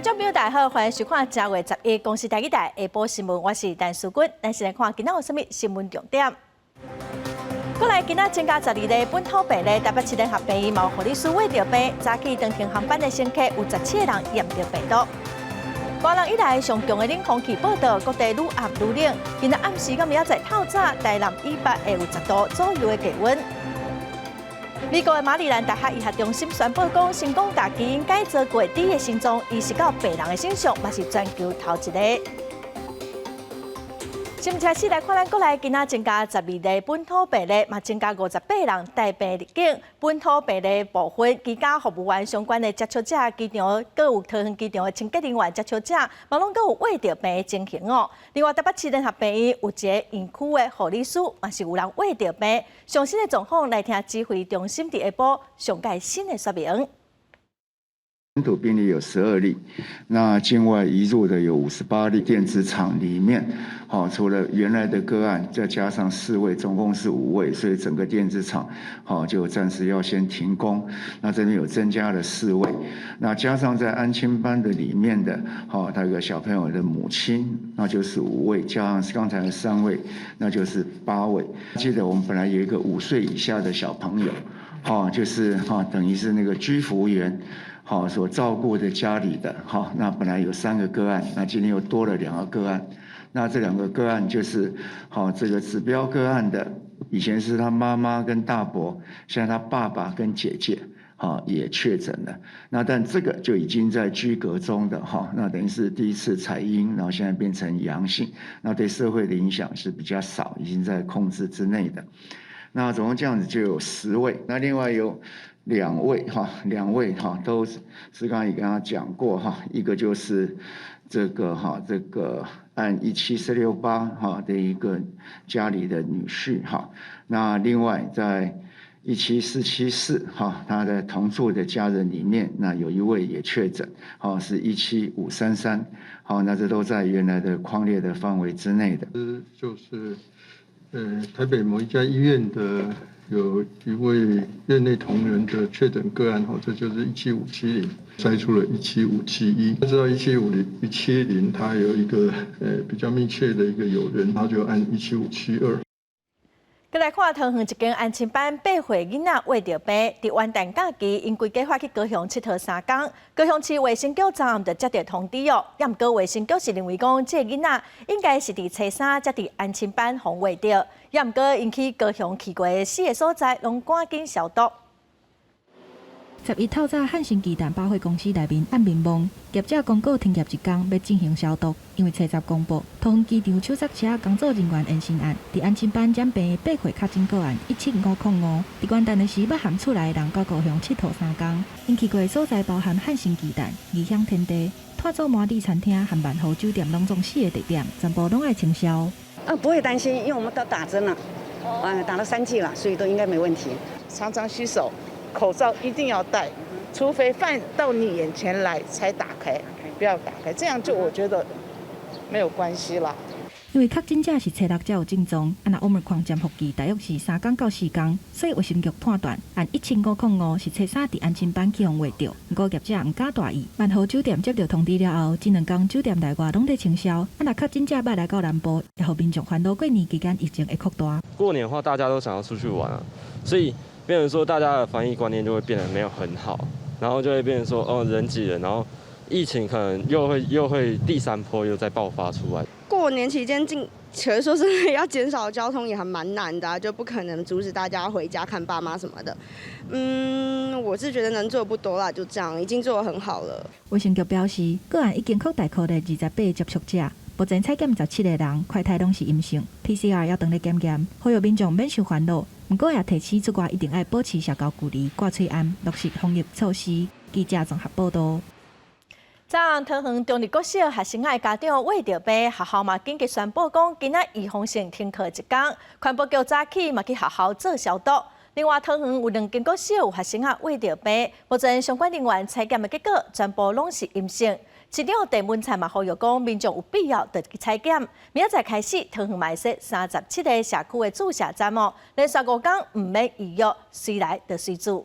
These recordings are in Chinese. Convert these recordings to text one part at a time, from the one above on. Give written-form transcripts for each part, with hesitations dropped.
众朋友大家好，欢迎收看10月11日公视台语台下晡新闻，我是陈淑君。咱先来看今仔有啥物新闻重点。过来，今仔增加12例本土病例，台北市联合病院毛护理师喂着病，早起长程航班的乘客有17个人验着病毒。多人以来上强的冷空气报道，各地愈暗愈冷。今仔暗时到明仔载透早，台南以北会有10度左右的低温。美国的马里兰大学医学中心宣布讲，成功把基因改造过低的心脏移植到病人的身上，嘛是全球头一个。新闻开始来看，咱国内今仔增加12例本土病例，嘛增加58人带病入境。本土病例部分，机甲服务员相关的接触者，机场各有桃园机场的清洁人员接触者，嘛拢各有喂着病的情形哦。另外，台北市联合病院有一个院区的护理师，嘛是有人喂着病。详细的状况来听指挥中心伫下晡上届新的说明。本土病例有12例，那境外移入的有58例。电子厂里面，除了原来的个案，再加上4位，总共是5位，所以整个电子厂，就暂时要先停工。那这边有增加了4位，那加上在安亲班的里面的，那个小朋友的母亲，那就是5位，加上刚才的3位，那就是8位。记得我们本来有一个5岁以下的小朋友，就是等于是那个居服员。所照顾的家里的，那本来有3个个案，那今天又多了2个个案，那这2个个案就是，这个指标个案的，以前是他妈妈跟大伯，现在他爸爸跟姐姐，也确诊了，那但这个就已经在居隔中的，那等于是第一次采阴，然后现在变成阳性，那对社会的影响是比较少，已经在控制之内的，那总共这样子就有10位，那另外有。2位都是刚刚也跟他讲过一个就是这个按17468的一个家里的女婿那另外在17474他的同住的家人里面，那有1位也确诊是17533那这都在原来的匡列的范围之内的。就是台北某一家医院的。有一位院内同仁的确诊个案，这就是17570，筛出了17571。知道170，他有一个比较密切的一个友人，他就按17572。再来看桃园一间安亲班8岁囡仔喂着病，伫元旦假期因规计划去高雄佚佗3天，高雄市卫生局昨暗就接到通知哦，也毋过卫生局是认为讲这囡仔应该是伫初3才伫安亲班互喂着，也毋过因去高雄去过的4个所在，拢赶紧消毒。11透早，汉神鸡蛋百货公司内面暗明蒙，业者公告停业1天，要进行消毒。因为初10公布，桃园机场手刹车工作人员验身案，伫安亲班染病的8岁确诊个案17505，伫元旦的时要含厝内的人到高雄佚佗3天。因去过的所在包含汉神鸡蛋、异乡天地、拓祖满地餐厅和万豪酒店拢总4个地点，全部拢爱清消。不会担心，因为我们都打针了，打了3剂了，所以都应该没问题。常常洗手。口罩一定要戴，除非饭到你眼前来才打开，不要打开，这样就我觉得没有关系啦。因为确诊者是初6才有症状，若Omicron潜伏期大约是3天到4天，所以卫生局判断按17505是初3伫安亲班去互喂着。不过业者毋敢大意，万豪酒店接到通知了后，这2天酒店内外拢在清消。若确诊者要来到南部，也互民众烦恼过年期间疫情会扩大。过年的话，大家都想要出去玩啊，所以。变成说大家的防疫观念就会变得没有很好，然后就会变成说人挤人，然后疫情可能又会第3波又再爆发出来。过年期间可是说真的要减少交通也还蛮难的就不可能阻止大家回家看爸妈什么的。我是觉得能做的不多啦，就这样，已经做得很好了。卫生局表示，个案已经扩大扩列28个接触者。目前采检17个人，快筛拢是阴性 ，PCR 要等咧检验，呼吁民众免受烦恼。不过也提醒出外一定要保持社交距离、挂嘴安，落实防疫措施。记者综合报道。昨暗桃园中立国小学生的家长喂着病，学校嘛紧急宣布讲，今仔预防性停课1天。环保局早起嘛去学校做消毒。另外，桃园有2间国小有学生喂着病，目前相关人员采检的结果全部拢是阴性。市长郑文灿嘛呼吁讲，民众有必要得去采检。明仔载开始，桃园嘛设37个社区的注射站哦，连续5天唔免预约，随来就随做。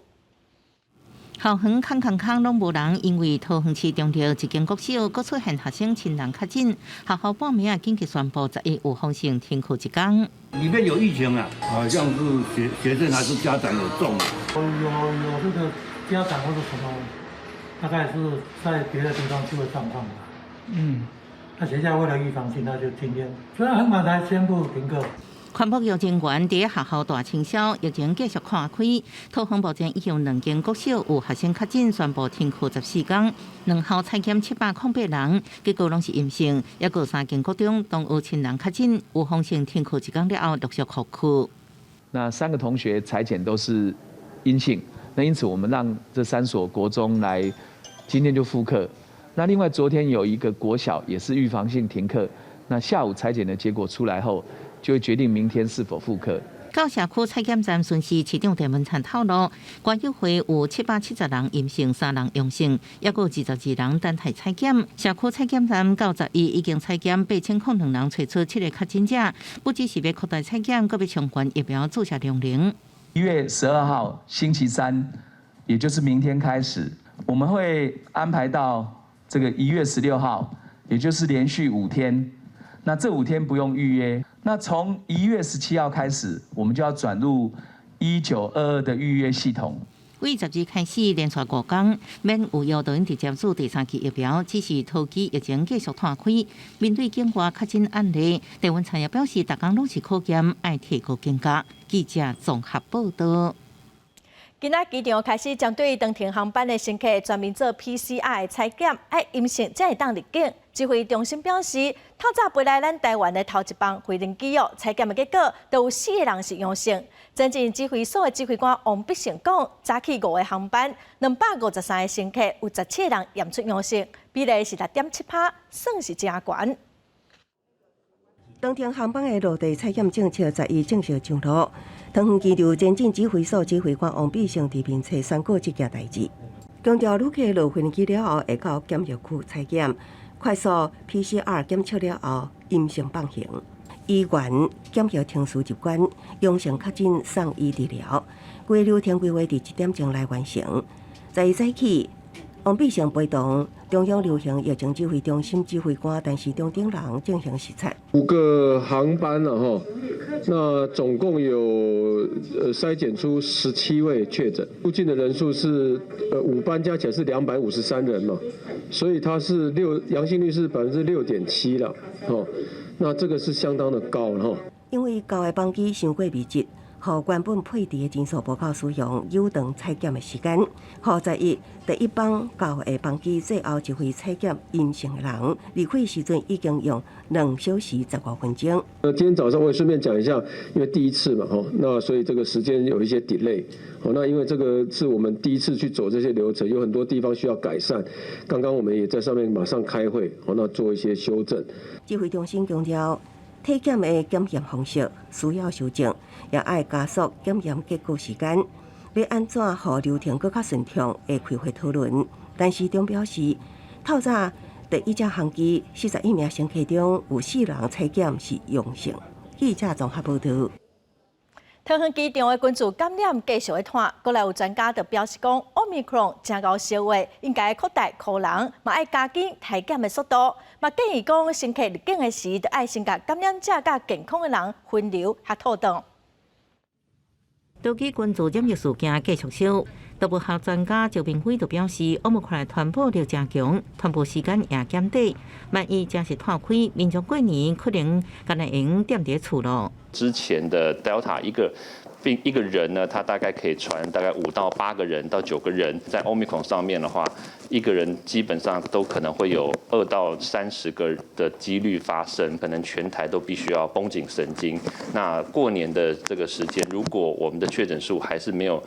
校园空拢无人，因为桃园市中条一间国小阁出现学生亲人确诊，学校半暝紧急宣布11有风险停课一天。里面有疫情啊，好像是学生还是家长有中。有这个家长或者什么，大概是在别的地方出了状况吧。那学校为了预防性，那就停电。虽然很晚才宣布停课。环保疫情员伫学校大清消，疫情继续扩开。桃园目前已有2间国小有学生确诊，宣布停课14天。2校采检708人，结果拢是阴性。也有3间国中都有亲人确诊，有风险停课1天了后陆续复课。那3个同学采检都是阴性，那因此我们让这3所国中来今天就复课。那另外昨天有一个国小也是预防性停课，那下午采检的结果出来后，就会决定明天是否复课。到社区采检站巡视，市长陈文灿透露，管委会有770人阴性，3人阳性，也有22人等待采检。社区采检站到11已经采检8002人，找出7个确诊者，不只是要扩大采检，更要相关疫苗注射量龄。1月12号星期3，也就是明天开始，我们会安排到这个1月16号，也就是连续5天。那这5天不用预约。那从1月17号开始，我们就要转入1922的预约系统。为12开始连续5天，免有要求直接注第3期疫苗，只是桃机疫情继续拓开。面对境外确诊案例，陈文灿也表示，大家拢是可检，爱提高警觉。记者综合报道。今仔机场开始针对长程航班的乘客专门做 PCR 的采检，爱阴性才会当入境。指挥中心表示，透早飞来咱台湾的头一班飞人机采检的结果，都有4个人是阳性。前进指挥所的指挥官王必胜讲，早起5个航班，253个乘客，有17个人验出阳性，比例是6.7%，算是真悬。长程航班的落地采检政策11正式上路。桃园机场前进指挥所指挥官王必胜伫面册宣告这件代志，强调旅客落飞机了后会到检疫区采检，快速 PCR 检测了后阴性放行。医院检疫厅司入关，阳性确诊送医治疗，规流程规划伫1点钟来完成。在早起，王必胜陪同中央流行疫情指挥中心指挥官陈时中等人进行视察。5个航班了哈，那总共有筛检出17位确诊，入境的人数是5班加起来是253人嘛，所以它是阳性率是6.7%了，哦，那这个是相当的高了哈。因为旧的班机伤过密集，互原本配置的诊所无够使用，有长采检的时间。互11第一班旧的班机最后一回采检阴性的人，离开时阵已经用2小时15分钟。今天早上我也顺便讲一下，因为第一次嘛，那所以这个时间有一些 delay。那因为这个是我们第一次去走这些流程，有很多地方需要改善。刚刚我们也在上面马上开会，那做一些修正。指挥中心强调，体检的检验方式需要修正，也爱加速检验结果时间。要安怎让流程更较顺畅，会开会讨论。但是中表示，透早第一架航机41名乘客中有4人采检是阳性。记者综合报道。桃园机场的群组感染继续的传，过来有专家就表示讲 ，Omicron 真高烧话，应该扩大可能，嘛爱加紧体检的速度，嘛建议讲乘客入境的时，就爱先甲感染者甲健康的人分流合套等。桃机群组染疫事件继续烧，动物学专家赵明辉就表示，Omicron传播力真强，传播时间也减短，万一真是拓开，民众过年可能敢会用踮伫厝咯。之前的 Delta 一个人呢，他大概可以传大概5到8个人到9个人，在 Omicron 上面的话，一个人基本上都可能会有2到30个的几率发生，可能全台都必须要绷紧神经。那过年的这个时间，如果我们的确诊数还是没有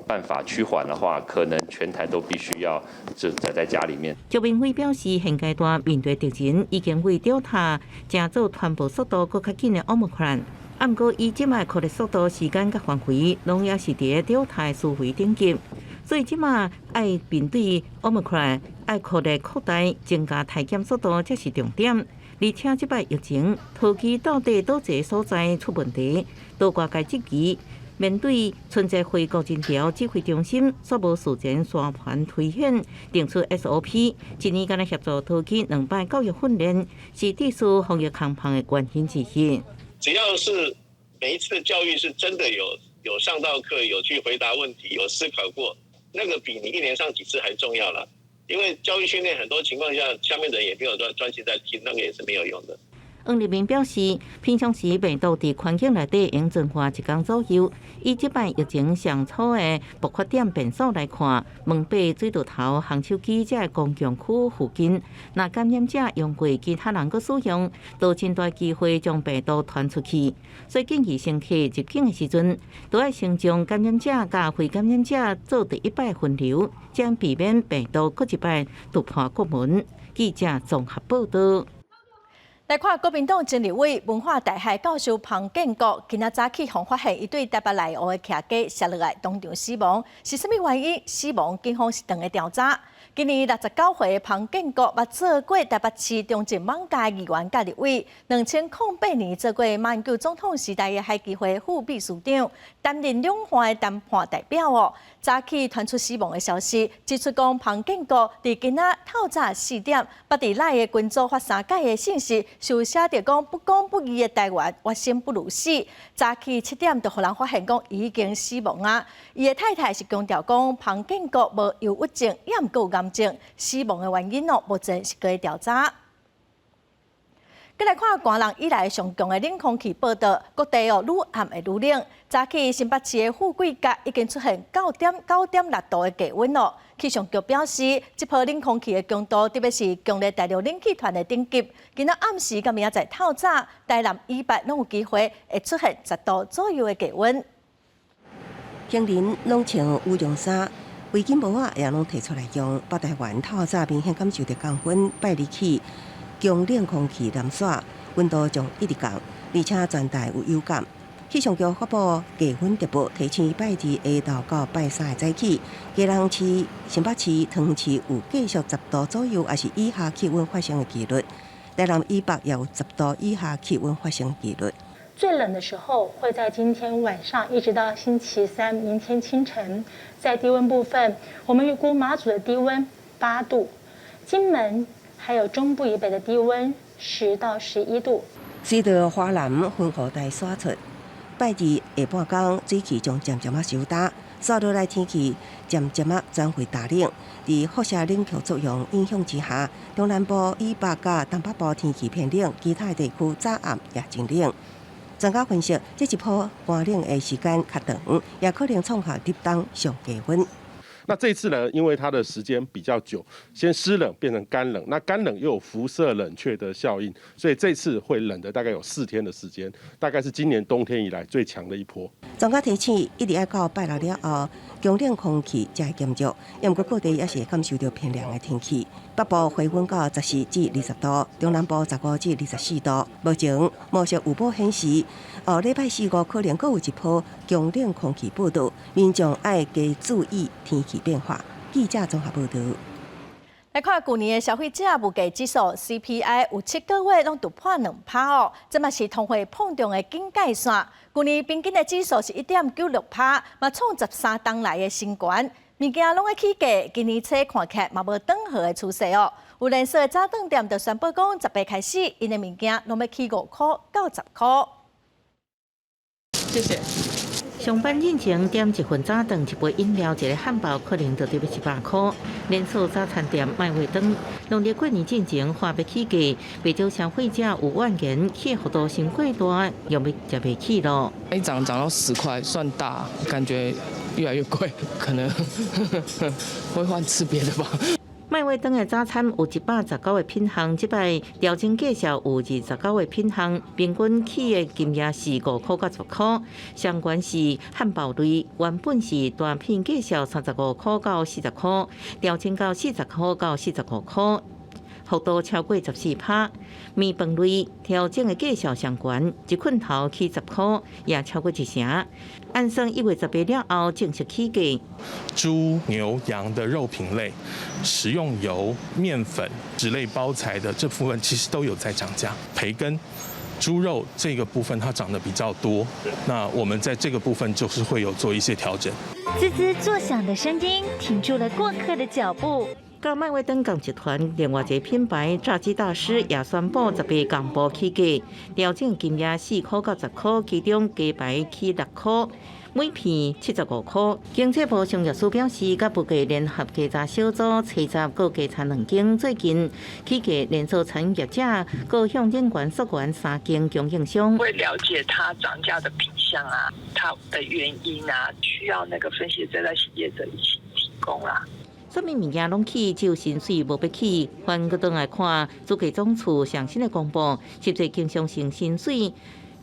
办法趋缓的话，可能全台都必须要就宅在家里面。赵明辉表示，现阶段面对敌人已经为Delta正做传播速度更较紧的 Omicron。啊，毋过伊即卖扩大速度、时间甲范围，拢也是伫个Delta的思维顶级，所以即卖爱面对 Omicron， 爱扩大、增加体检速度，才是重点。而且即摆疫情，桃机到底倒一个所在出问题，倒挂该积极，面对春节回国人潮，指挥中心所无事前宣传推演，定出 SOP， 一年间协助讨起2摆教育训练，是地区防疫抗防的原因之一。只要是每一次的教育是真的有上到课，有去回答问题，有思考过，那个比你1年上几次还重要了。因为教育训练很多情况下，下面的人也没有专心在听，那个也是没有用的。黄立明表示，平常时病毒伫环境内底永存化1天左右。以即摆疫情上初的爆发点变数来看，门北、水道头、杭州基这公共区附近，若感染者用过其他人个使用，都真大机会将病毒传出去。所以建议乘客入境的时阵，都要先将感染者甲非感染者做第一摆分流，将避免病毒搁一摆突破国门。记者综合报道。来看国民党前立委、文化大学教授彭建国，今仔早起互发现伊对台北内湖的徛家摔落来，当场死亡，是甚物原因死亡？警方是等个调查。今年69岁的彭建国，捌做过台北市中正网界议员甲立委，2008年做过马英九总统时代的海基会副秘书长，担任两岸的谈判代表哦。早起传出死亡的消息，指出讲彭建国伫今仔透早4点，捌伫赖的群组发3改的信息，就写着讲不公不义的台湾，我生不如死。早起7点，就互人发现讲已经死亡啊。伊的太太是强调讲彭建国无忧郁症，也毋过癌症，死亡的原因哦，目前是搁调查。再来看寒人以来上强的冷空气报道，各地愈暗会愈冷。早起新北市的富贵角已经出现9.6度的低温咯。气象局表示，这波冷空气的强度，特别是强烈大陆冷气团的顶级，今仔暗时甲明仔载透早，台南以北拢有机会会出现10度左右的低温。乡邻拢穿羽绒衫。围巾帽啊，也拢摕出来用。北台湾透早明显感受到降温，拜日起强冷空气南刷，温度将一直降，而且全台有有感。气象局发布低温特报，提醒拜2下昼到拜3的早起，基隆市、新北市、桃园市有继续10度左右，还是以下气温发生的几率。台南以北也有10度以下气温发生几率。最冷的时候会在今天晚上一直到星期3明天清晨。在低温部分，我们预估马祖的低温8度，金门还有中部以北的低温10到11度。随着华南风雨带刷出，拜2下半天水气将渐渐收大，刷落来天气渐渐转回大冷。伫辐射冷却作用影响之下，中南部以北甲东北部天气偏冷，其他地区早暗也真冷。专家分析，这一波寒冷的时间较长，也可能创下入冬上低温。那这次呢，因为它的时间比较久，先湿冷变成干冷，那干冷又有辐射冷却的效应，所以这次会冷的大概有4天的时间，大概是今年冬天以来最强的一波。专家提醒，一直要到拜6了后，强冷空气才会减弱，不过各地也是会感受到偏凉的天气。北部回温到14至20度，中南部15至24度。目前模式预报显示，礼拜4、5可能阁有一波强冷空气报道，民众爱加注意天气变化。记者综合报道。来看去年的消费者物价指数 CPI 有7个月拢突破2%哦，这嘛是通货膨胀的警戒线。去年平均的指数是1.96%，嘛创13冬来的新高。物件拢会起价，今年初看起来嘛无转好的趋势哦。有连锁的早顿店就宣布讲，10月开始，因的物件拢要起5块到10块。谢谢。上班进前点一份早顿、一杯饮料、一个汉堡，可能就得要100块。连锁早餐店卖味顿，农历过年进前话要起价，不少消费者有怨言，起幅度伤过大，又要吃不起咯。涨到10块，算大，感觉越来越贵，可能会换吃别的吧。麦味登的早餐有119个品项，即摆调整介绍有29个品项，平均起的金额是5块到10块。相关是汉堡类，原本是单片介绍35块到40块，调整到40块到45块。幅度超过14%，面饭类调整的价上上悬，一捆头起10块，也超过1成。按算1月18了后正式起价。猪、牛、羊的肉品类、食用油、面粉、纸类包材的这部分其实都有在涨价。培根猪肉这个部分它涨得比较多，那我们在这个部分就是会有做一些调整。滋滋作响的声音停住了过客的脚步。甲麦威登港集团另外一个品牌炸鸡大师也宣布18港步起价，调整金额4块到10块，其中鸡排起6块。每片75块。经济部商业署表示，甲不计联合稽查小组查查各稽查2间，最近起价连锁产业者各向人员溯源3间供应商。会了解它涨价的品项啊，它的原因啊，需要那个分析师在企业者一起提供啦。什么物件拢起，只有薪水无要起。翻过转来看，主计总处上新的公布，实际经常性薪水。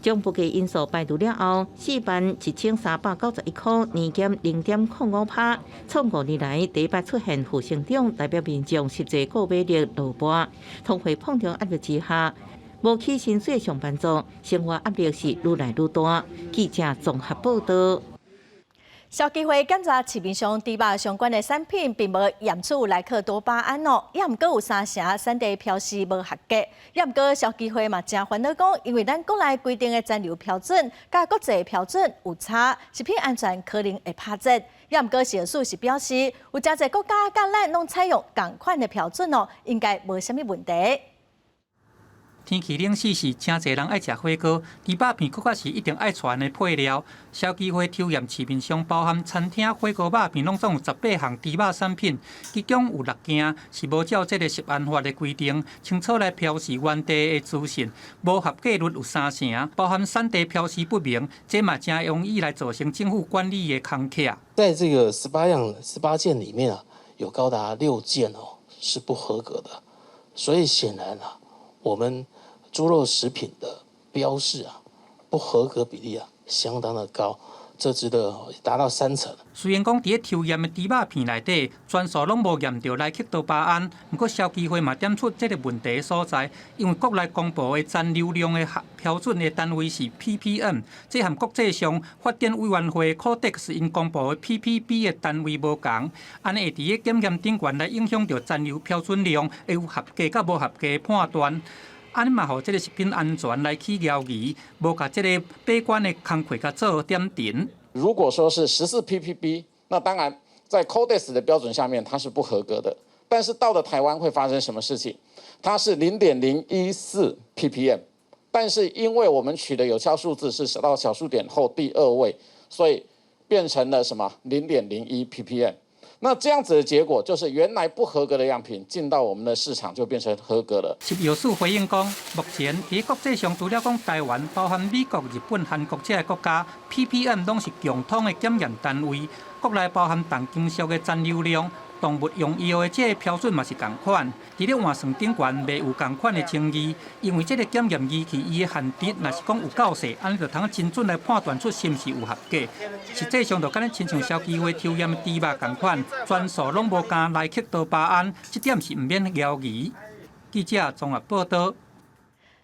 将不计因素排除了后，4万1391块，年减0.05%，创5年来第一摆出现负成长，代表民众实际购买力落寞。通货膨胀压力之下，无起薪水的上班族生活压力是愈来愈大。记者综合报道。消基会检查市面上猪肉相关的产品，并无验出莱克多巴胺哦，也毋过有3成产地标示无合格。也毋过消基会嘛真烦恼讲，因为咱国内规定的残留标准，甲国际标准有差，食品安全可能会拍折。也毋过消署是表示，有真侪国家甲咱拢采用同款的标准哦，应该无啥物问题。天气冷死时，真侪人爱食火锅，猪肉片搁较是一定爱传的配料。消基会抽验市面上包含餐厅火锅肉片，拢总有18项猪肉产品，其中有6件是无照这个食安法的规定清楚来标示原地的资讯，无合格率有3成，包含产地标示不明，这嘛真容易来造成政府管理的空隙。在这个18件里面啊，有高达6件哦是不合格的，所以显然啊，我们猪肉食品的标示啊，不合格比例啊相当的高，这值得达到3成。虽然讲伫抽验的猪肉片内底，全数拢无验到莱克多巴胺，不过消基会嘛点出这个问题所在，因为国内公布的残留量的标准的单位是 ppm， 这和国际上发展委员会 Codex 因公布的 ppb 的单位无同，安尼会伫个检验顶悬来影响到残留标准量，会有合格甲无合格的判断。安尼嘛，互这个食品安全来起疑义，无甲这个把关的工课甲做点停。如果说是14 ppb， 那当然在 Codex 的标准下面它是不合格的。但是到了台湾会发生什么事情？它是0.014 ppm， 但是因为我们取的有效数字是到小数点后第2位，所以变成了什么0.01 ppm。那这样子的结果就是，原来不合格的样品进到我们的市场就变成合格了。药署回应讲，目前在国际上除了讲台湾，包含美国、日本、韩国这些国家 ，ppm 拢是共通的检验单位。国内包含重金属的残留量、动物用药的这个标准嘛是同款，伫咧换算顶悬未有同款的争议，因为这个检验仪器伊的限值，若是讲有够细，安尼就通精准来判断出是毋是有合格。实际上就敢咱亲像消基会抽验的猪肉同款，全数拢无加莱克多巴胺，这点是毋免怀疑。记者综合报道。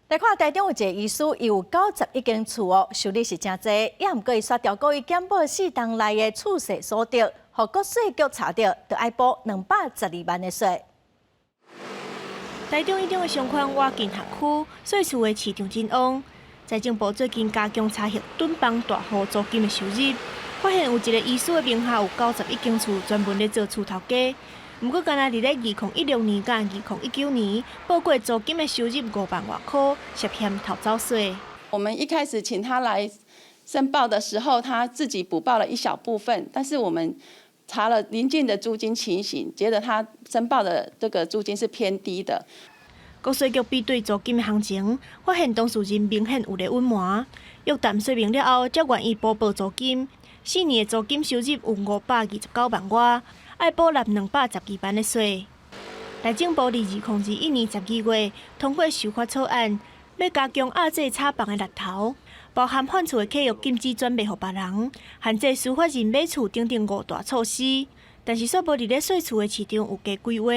来看台中有一个医师，伊有91间厝哦，收入是真侪，也毋过伊刷掉故意减保4档内的厝税所得，互国税局查到，就要补212万的税。台中一中的商圈挖进学区，税厝的市场真旺。财政部最近加强查核囤房大户租金的收入，发现有一个医师的名下有91间厝，专门咧做厝头家。不过，敢若伫咧2016年甲2019年报过租金的收入5万外块，涉嫌逃走税。我们一开始请他来申报的时候，他自己补报了一小部分，但是我们查了邻近的租金情形，觉得他申报的这个租金是偏低的。国税局比对租金的行情，发现当事人明显有咧隐瞒，约谈说明了后，才愿意补报租金。4年的租金收入有529万外。要补纳212万的税。内政部伫2021年12月通过修法草案，要加强压制炒房的力头，包含换厝的契约禁止转卖予别人，限制司法人买厝等等5大措施。但是，却无伫咧税厝的市场有加规划。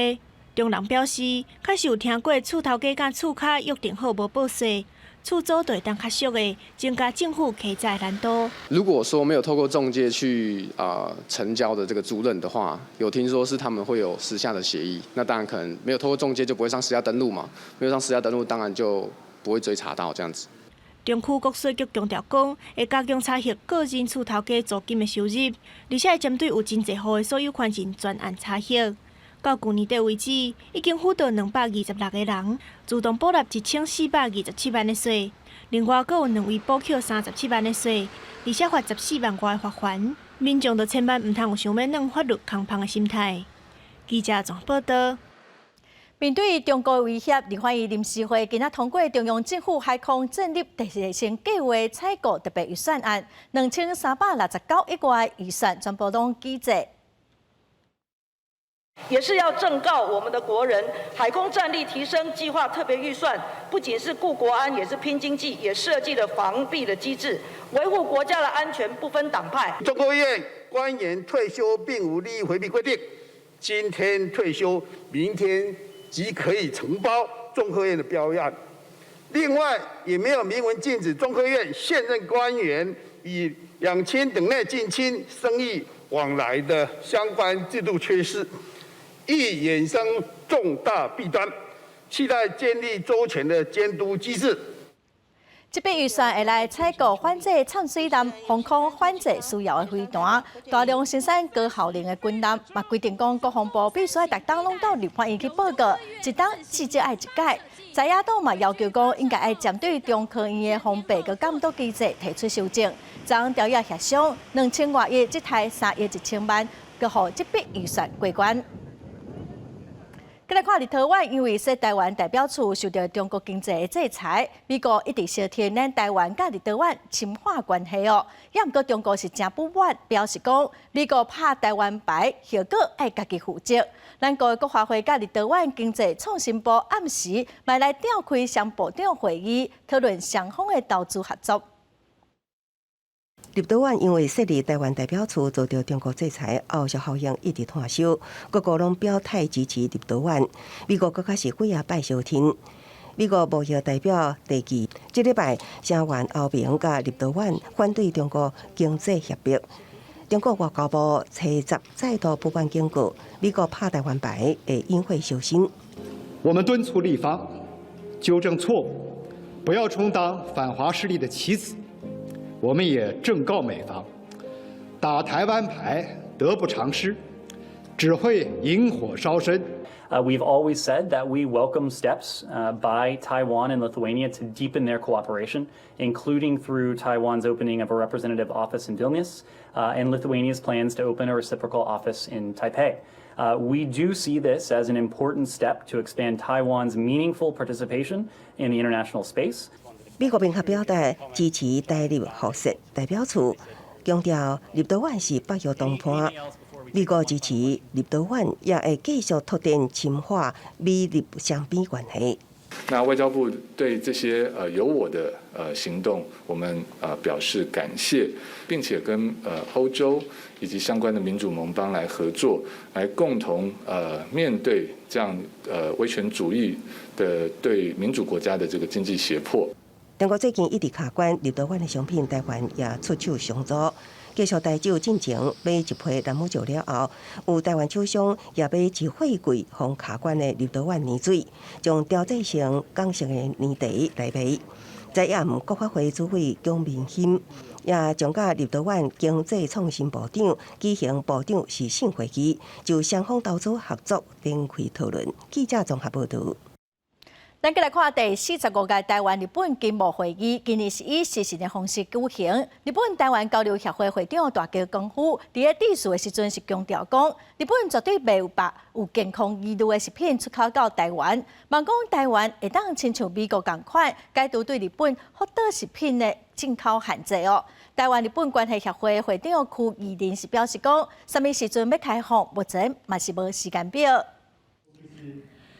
中人表示，确实有听过厝头家甲厝卡约定好无报税。厝租就会当较俗的，增加政府开债难度。如果说没有透过中介去成交的这个租赁的话，有听说是他们会有私下的协议，那当然可能没有透过中介就不会上实价登录嘛，没有上实价登录，当然就不会追查到这样子。中区国税局强调讲，会加强查核个人厝头家租金的收入，而且会针对有真侪户的所有权人专案查核。到去年底为止，已经辅导226个人，自动补纳1427万的税，另外阁有2位补缴37万的税，而且罚14万外的罚款。民众就千万唔通有想要弄法律空芳的心态。记者综合报道。面对中国威胁，立法院临时会今仔通过中央政府海空建立第四性计划采购特别预算案，2369亿元预算全部拢记载。也是要正告我们的国人，海空战力提升计划特别预算不仅是顾国安，也是拼经济，也设计了防弊的机制，维护国家的安全，不分党派。中科院官员退休并无利益回避规定，今天退休，明天即可以承包中科院的标案。另外，也没有明文禁止中科院现任官员以两亲等内近亲生意往来的相关制度缺失。易衍生重大弊端，期待建立周全的监督机制。这笔预算会来采购反制潜水舰、航空反制需要的飞弹、大量生产高效能的军舰，嘛规定讲国防部必须逐档拢到立法院去报告，一档至少爱一改。在野党嘛要求讲应该爱针对中科院的防备和监督机制提出修正，将调研协商2000多亿这台3亿1千万，佮互这笔预算过关。再来看立陶宛，因为说台湾代表处受到中国经济的制裁，美国一直小听咱台湾甲立陶宛深化关系哦。也毋过中国是真不满，表示讲美国拍台湾牌，后果爱家己负责。咱国发会甲立陶宛经济创新部暗时，买来召开双部长会议，讨论双方的投资合作。立陶宛因为设立台湾代表处遭到中国制裁，后续效应一直摊烧，各国拢表态支持立陶宛。美国更加是几啊摆小天。美国贸易代表提及，这礼拜声援欧盟甲立陶宛反对中国经济协约。中国外交部7日再度不断警告，美国拍台湾牌会因会小心。我们敦促立方纠正错误，不要充当反华势力的棋子。我们也正告美方，打台湾牌得不偿失，只会引火烧身。We've always said that we welcome steps by Taiwan and Lithuania to deepen their cooperation, including through Taiwan's opening of a representative office in Vilnius and Lithuania's plans to open a reciprocal office in Taipei. We do see this as an important step to expand Taiwan's meaningful participation in the international space. 美国明确表达支持台立互设代表处，强调立陶宛是北约同伴。美国支持立陶宛，也会继续拓展深化美立双边关系。那外交部对这些有我的行动，我们表示感谢，并且跟欧洲以及相关的民主盟邦来合作，来共同面对这样威权主义的对民主国家的这个经济胁迫。中国最近一直卡关立陶宛的商品，台湾也出手上足。继续台酒进前买一批兰姆酒了后，有台湾厂商也买一货柜防卡关的立陶宛年水，将调制成港式的年茶来卖。在也毋国发会主委姜明兴也将甲立陶宛经济创新部长举行部长视讯会议，就双方投资合作展开讨论。记者综合报道。咱再来看第45届台湾日本经贸会议，今年是以视讯的方式举行。日本台湾交流协会会长大桥光夫伫咧致辞的时阵是强调讲，日本绝对袂有把有健康疑虑的食品出口到台湾。望讲台湾会当亲像美国同款，解除对日本福岛食品的进口限制哦。台湾日本关系协会会长区议林是表示讲，什么时阵要开放，目前嘛是无时间表。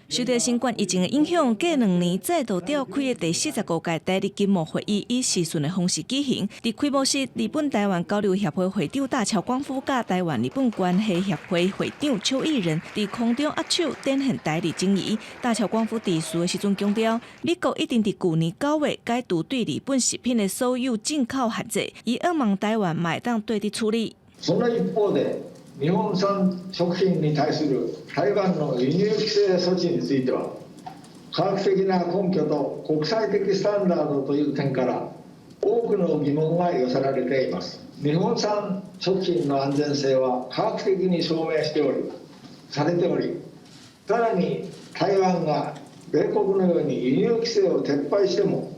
受到新冠疫情的影响，过2年再度召开的第45届台日经贸会议以视讯的方式举行。伫开幕式，日本台湾交流协会会长大桥光夫甲台湾日本关系协会会长邱义仁伫空中握手，展现台日情谊。大桥光夫致辞的时阵强调，美国一定伫去年9月解除对日本食品的所有进口限制，伊渴望台湾会当对伫处理。その一方で日本産食品に対する台湾の輸入規制措置については、科学的な根拠と国際的スタンダードという点から、多くの疑問が寄せられています。日本産食品の安全性は科学的に証明されており、さらに台湾が米国のように輸入規制を撤廃しても、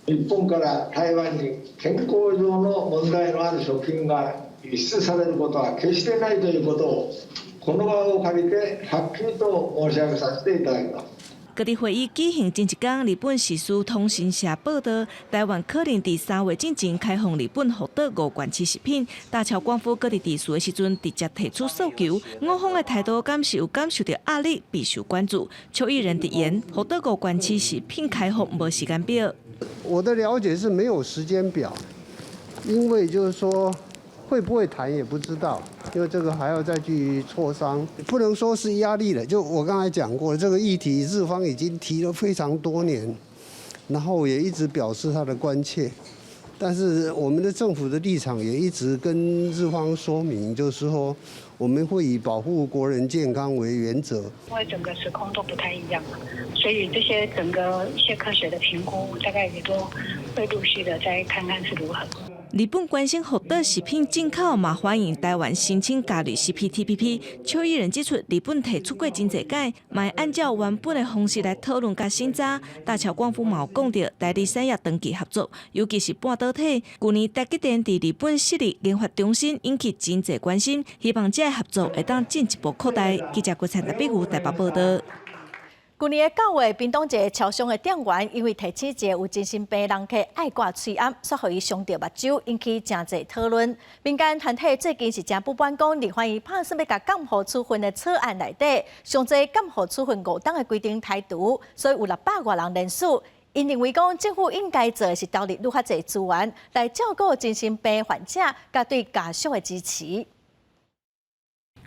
日本から台湾に健康上の問題のある食品が輸出されることは決してないということを、この場を借りてはっきりと申し上げさせていただきます。各地会议举行前一天，日本时事通讯社报道，台湾可能伫3月之前开放日本福岛5罐吃食品。大桥光复各地地区的时阵，直接提出诉求，我方的态度敢是有感受到压力，必须关注。邱毅人直言，福岛5罐吃食品开放无时间表。我的了解是没有时间表，因为就是说会不会谈也不知道，因为这个还要再去磋商，不能说是压力了。就我刚才讲过，这个议题日方已经提了非常多年，然后也一直表示他的关切，但是我们的政府的立场也一直跟日方说明，就是说我们会以保护国人健康为原则。因为整个时空都不太一样，所以这些整个一些科学的评估，大概也都会陆续的再看看是如何。日本关心福岛食品进口，嘛欢迎台湾申请加入 CPTPP。邱毅人指出，日本提出过真侪解，嘛会按照原本的方式来讨论甲审查。大桥光复嘛有讲到台日产业长期合作，尤其是半导体。去年台积电伫日本设立研发中心，引起真侪关心，希望这合作会当进一步扩大。记者郭灿台北台北报道。去年的9月，屏东一个超商的店员因为提醒一个有精神病人客爱挂喙暗，煞互伊伤到目睭，引起真侪讨论。民间团体最近是真不满讲，立法院拍算要甲监护处分的草案内底，上侪监护处分5档的规定台独，所以有600多人联署。因认为讲，政府应该做的是投入愈较侪资源来照顾精神病患者，甲对家属的支持。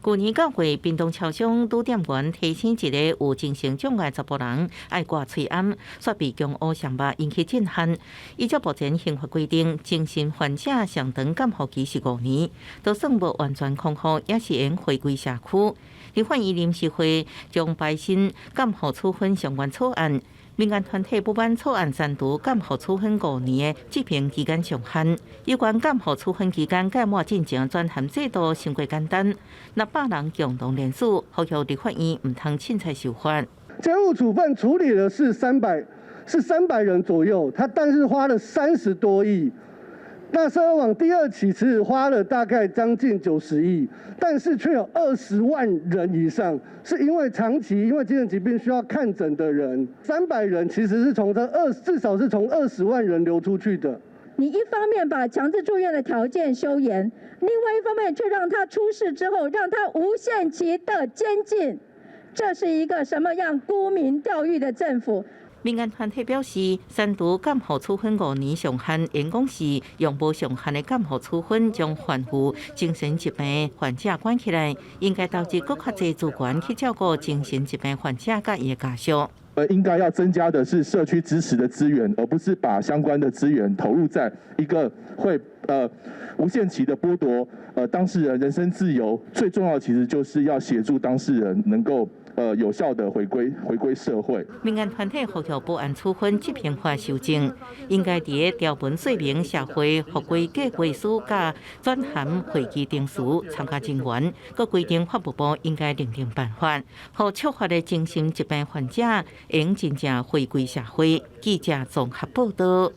去年9月，屏东超商女店员提醒一个有精神障碍查甫人爱挂喙暗，却被强殴上目，引起震撼。依照目前刑法规定，精神患者上长监护期是5年，就算无完全康复，也是应回归社区。立法院临时会将排新监护处分相关草案。民间团体不满草案删除监护处分5年的执行期间上限，有关监护处分期间届满进行专函制度太过简单，600人共同联署，呼吁立法院唔通凊彩修法。监护处分处理的是300人左右，他但是花了30多亿。那社会网第2起是花了大概将近90亿，但是却有20万人以上，是因为长期因为精神疾病需要看诊的人，300人其实是从至少是从20万人流出去的。你一方面把强制住院的条件修严，另外一方面却让他出事之后让他无限期的监禁，这是一个什么样沽名钓誉的政府？民间团体表示，删除监护处分5年上限，因讲是用无上限的监护处分，将患有精神疾病患者关起来，应该投资更较侪资源去照顾精神疾病患者甲伊的家属。应该要增加的是社区支持的资源，而不是把相关的资源投入在一个会无限期的剥夺当事人人身自由。最重要的其实就是要协助当事人能够有效的回归社会。民间团体呼吁不按处分执行法修正，应该伫条文说明社会福利计划书甲专函会议定书参加人员，佮规定法务部应该另定办法，互触发的精神疾病患者应真正回归社会。记者综合报道。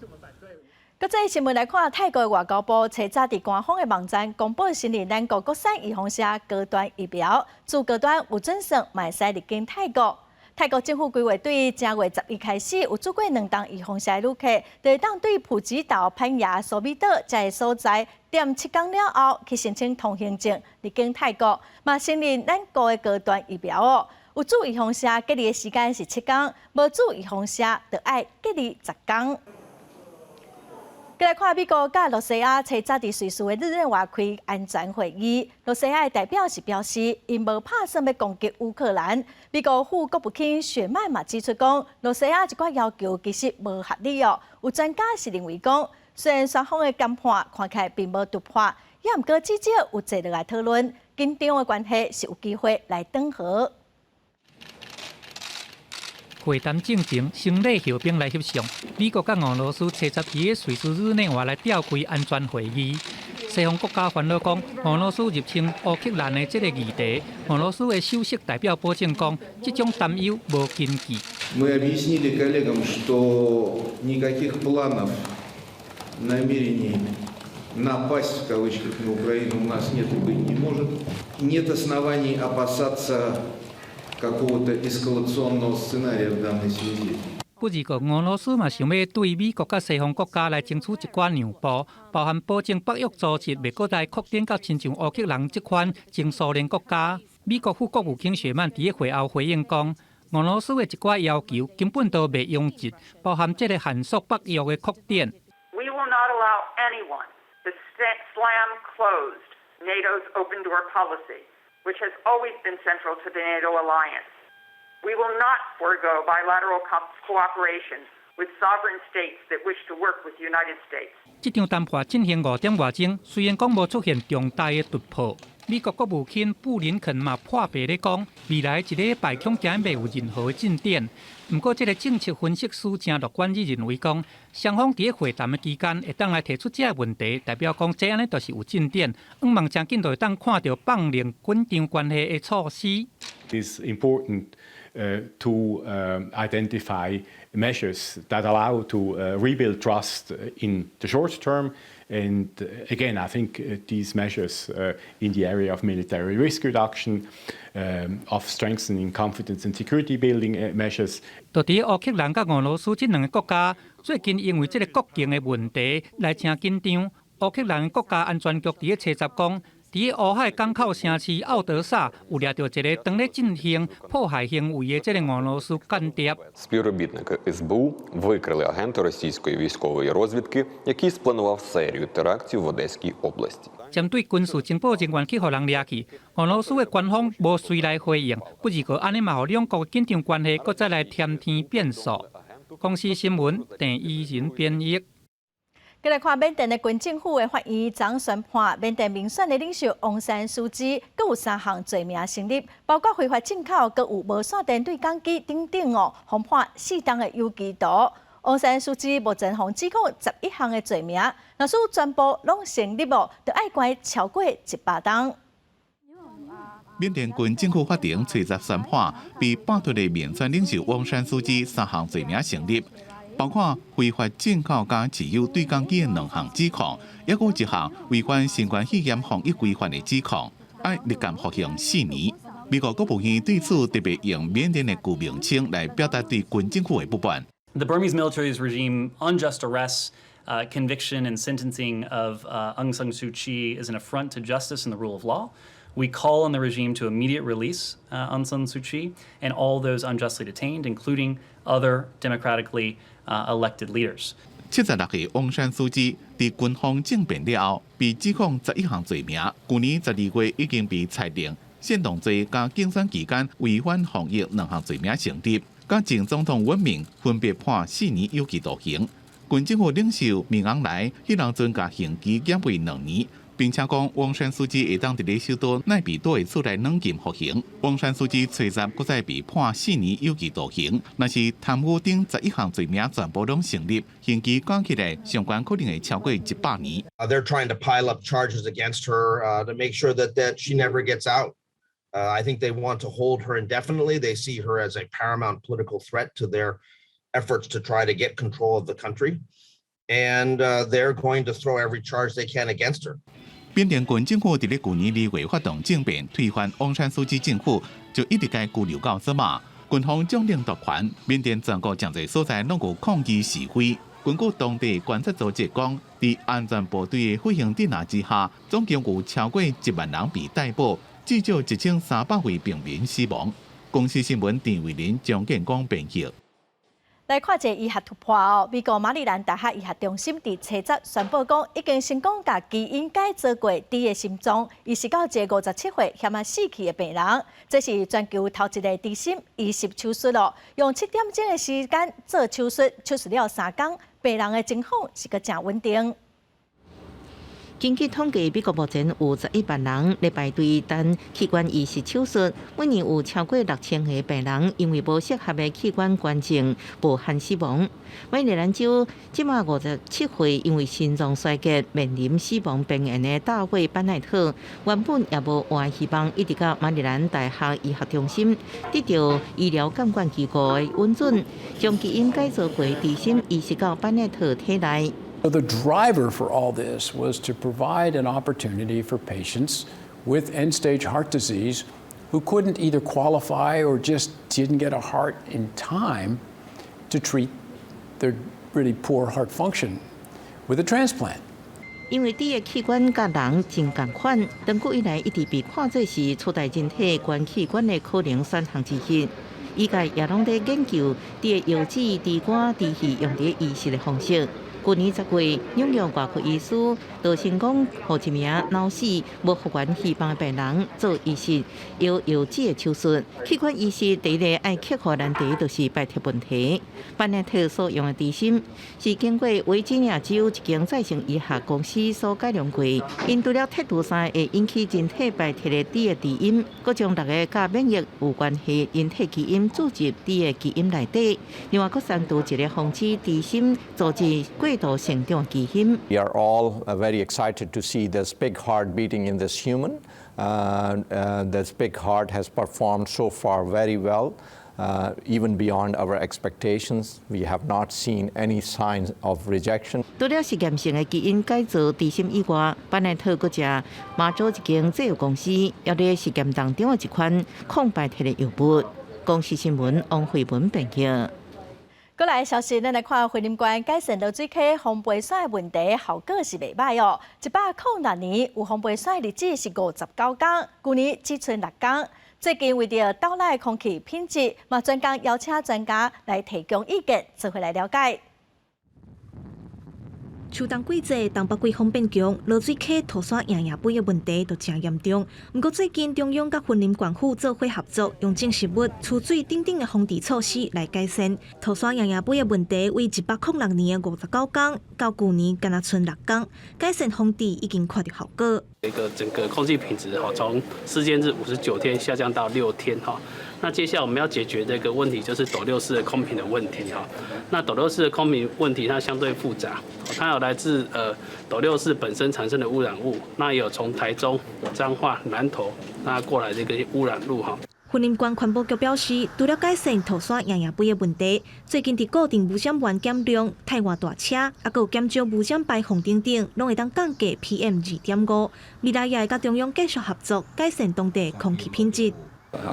国际新闻来看，泰国外交部早伫官方的网站公布新年咱国国产预防车高端疫苗，自高端有准证，卖使入境泰国。泰国政府规划对正月11开始，有做过2档预防车旅客，就会当对普吉岛、攀牙、苏比岛这些所在点7天了后去申请通行证入境泰国，嘛承认咱国的高端疫苗哦。有做预防车隔离的时间是7天，无做预防车就要隔离10天。再来看美国甲罗西亚早伫瑞士的日内瓦开安全会议，罗西亚的代表是表示，因无打算要攻击乌克兰。美国副国务卿雪曼嘛指出讲，罗西亚一寡要求其实无合理哦。有专家是认为讲，虽然双方的谈判看起来并无突破，也毋过至少有坐落来讨论，紧张的关系是有机会来缓和。会谈进程先礼后兵来协商，美国甲俄罗斯找10伫个瑞士日内瓦来召开安全会议。西方国家烦恼讲，俄罗斯入侵乌克兰的这个议题，俄罗斯的首席代表保证讲，这种担忧无根据。Мы объяснили коллегам, что никаких планов, намерений напасть в кавычках на Украину у нас нет и быть не может. Нет оснований опасаться какого-то эскалационного сценария в данной связи. 不二个俄罗斯嘛想要对美国甲西方国家来争取一寡让步，包含保证北约组织袂搁再扩展到亲像乌克兰这款前苏联国家。美国副国务卿雪曼伫个会后回应讲，俄罗斯的一寡要求根本都袂用值，包含这个限缩北约的扩展。We will not allow anyone to slam closed NATO's open door policy, which has always been central to the NATO alliance. We will not forego bilateral cooperation with sovereign states that wish to work with the United States. 这场谈判进行5点外钟，虽然讲无出现重大的突破，美国国务卿布林肯嘛破白咧讲，未来一礼拜恐惊袂有任何的进展。不过，这个政策分析师真乐观地认为讲，双方伫会谈的期间会当来提出这个问题，代表讲这安尼就是有进展。希望真紧就会当看到放零紧张关系的措施。It's important to identify measures that allow to rebuild trust in the short term. And again, I think these measures in the area of military risk reduction, of strengthening confidence and security building measures. 就伫乌克兰甲俄罗斯这两个国家，最近因为这个国境的问题来真紧张。乌克兰国家安全局伫个七十讲，伫个乌海港口城市奥德萨有掠到一个当咧进行迫害行为的这个俄罗斯间谍。Співробітники СБУ викрили агента російської військової розвідки, який спланував серію терактів в Одеській області. 针对军事情报人员去互人掠去，俄罗斯的官方无随来回应，不如个安尼嘛，互两国紧张关系搁再来添添变数。公司新闻郑依仁编译。再来看缅甸的军政府的法院昨宣判，缅甸民选的领袖昂山素季，阁有3项罪名成立，包括非法进口，阁有无线电对讲机等等哦，被判4档的有期徒。昂山素季目前被指控11项的罪名，若是全部拢成立哦，就要关超过100档。缅甸军政府法庭昨日宣判，被判决的民选领袖昂山素季3项罪名成立。包括非法进口加持有对讲机的2项指控，也有1项违反新冠肺炎防疫规范的指控，要立监服刑4年。美国国务院对此特别用缅甸的旧名称来表达对军政府的不满。The Burmese military's regime unjust arrests, conviction and sentencing of Aung San Suu Kyi is an affront to justice and the rule of law. We call on the regime to immediate release Aung San Suu Kyi and all those unjustly detained, including other democratically elected leaders. 76岁昂山素季在军方政变了后，被指控11项罪名。去年12月已经被裁定煽动罪加竞选期间违反防疫2项罪名成立，甲前总统文明分别判4年有期徒刑。军政府领袖敏昂莱迄人阵甲刑期减为2年。并且讲，昂山素季会当伫咧首都奈比多的厝内软禁服刑。昂山素季昨日搁再被判4年有期徒刑，若是贪污等11项罪名全部拢成立，刑期加起来上悬可能会超过100年。They're trying to pile up charges against her to make sure that she never gets out. I think they want to hold her indefinitely. They see her as a paramount political threat to their efforts to try to get control of the country, and they're going to throw every charge they can against her. 缅甸军政府伫咧去年2月发动政变，推翻昂山素季政府，就一直该拘留到即嘛。军方将领夺权，缅甸全国真侪所在拢有抗议示威。根据当地观察组织讲，伫安全部队的飞行镇压之下，总共有超过1万人被逮捕，至少1300位平民死亡。公司新闻郑伟林、张建光编译。来看一个医学突破哦！美国马里兰大学医学中心伫七日宣布讲，已经成功把基因改造过猪的心脏，医治到一个57岁险啊死去的病人。这是全球头一个猪心移植手术咯，用7点钟的时间做手术，手术了3天，病人的情况是个正稳定。根据统计，美国目前有11万人来排队等器官移植手术，每年有超过6000个病人因为无适合的器官捐赠无限死亡。美利兰州即马57岁因为心脏衰竭面临死亡边缘的大卫班奈特，原本也无换希望，一直到马里兰大学医学中心得到医疗监管机构的允准，将基因改造过地心移植到班奈特体内。The driver for all this was to provide an opportunity for patients with end-stage heart disease who couldn't either qualify or just didn't get a heart in time to treat their really poor heart function with a transplant. 因为你的器官甲人真共款，长久以来一直被看作是初代人体捐器官的可能选项之一。医界也拢在研究你的药剂、滴管、滴血用在移植的方式。去年10月，纽约外科医师就成功互一名脑死无复原希望的病人做移植由药剂的手术。器官移植第一个爱克服难题就是摆脱问题。班奈特所用的地心是经过维吉尼亚州一间再生医学公司所改良过，因除了铁杜3会引起人体摆脱的低的基因，佮将6个甲免疫有关系人体基因注入低的基因内底，另外佮删除一个防止地心阻止过度成长基因。We are all very excited to see this big heart beating in this human. This big heart has performed so far very well. Even beyond our expectations, we have not seen any signs of rejection. 除了实验性的基因改造地心以外，班奈特佮只马祖一间制药公司也在实验当中的一款抗败脱的药物。公司新闻王慧文编辑。过来消息，咱来看惠林县改善漏水溪防培水的问题，效果是袂歹哦。106年有防培水的日子是59天，去年只剩6天。最近为着岛内空气品质，嘛专工邀请专家来提供意见，做回来了解。秋冬季节，东北季风变强，落水溪土沙硬硬飞的问题就真严重。不过最近中央甲云林县府做伙合作，用证实物、储水等等的防治措施来改善土沙硬硬飞的问题。为106年的59天，到去年敢若剩6天，改善防治已经看到效果。整个空气品质从事件日59天下降到6天哈。那接下来我们要解决的一个问题就是斗六市的空瓶的问题哈。那斗六市的空瓶问题它相对复杂，它有来自斗六市本身产生的污染物，那也有从台中、彰化、南投那过来的一个污染物哈。云林县环保局表示，除了改善土沙硬硬飞的问题，最近伫固定污染源减量、汰换大车，还有减少污染排放等等，拢会当降低 PM2.5。未来也会甲中央继续合作，改善当地空气品质。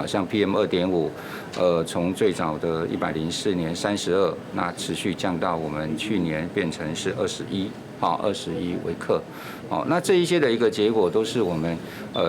像 PM2.5，从最早的104年32，那持续降到我们去年变成是21，好，21微克。哦，那这一些的一个结果都是我们